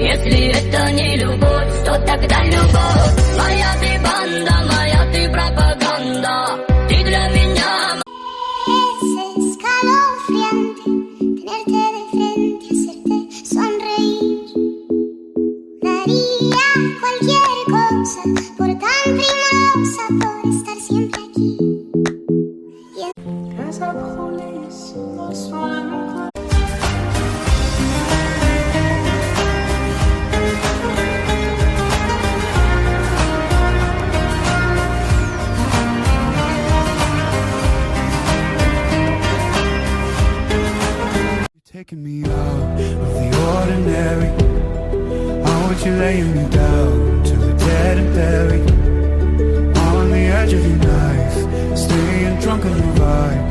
Если это не любовь, то тогда любовь. Моя ты банда, моя ты пропаганда. Ты для меня. Es escalofriante tenerte de frente, hacerte sonreír. Daría cualquier cosa por tan primorosa, por estar siempre aquí. Taking me out of the ordinary. I want you laying me down to the dead and buried. On the edge of your knife, staying drunk on the vibe.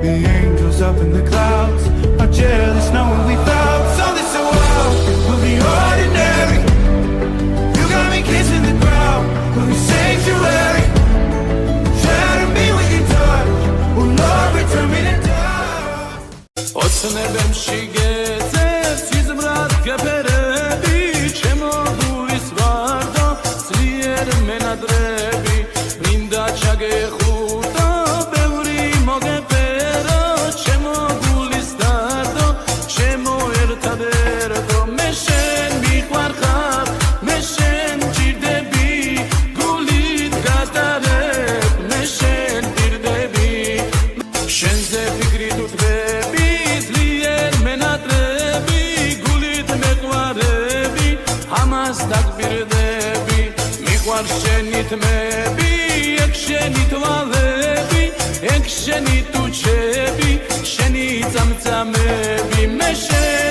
The angels up in the clouds are jealous knowing we found something so wild of the ordinary. You got me kissing the ground of your sanctuary. Shatter me with your touch, oh Lord, return me to dust. ოცნებებში გეძებს სიზმრად გეფერები ჩემო გულის ვარდო ძლიერ მენადრები მინდა ჩაგეხუტო ბევრი მოგეფერო ჩემო გულის დარდო ჩემო ერთადერთო მე შენ მიყვარხარ მე შენ ჭირდები გულით გატარებ მე შენ პირდები შენზე ფიქრით უთბები დაგბირდები მიყვარს შენი თმები ეგ შენი თვალები ეგ შენი ტუჩები შენი წამწამები მე შენ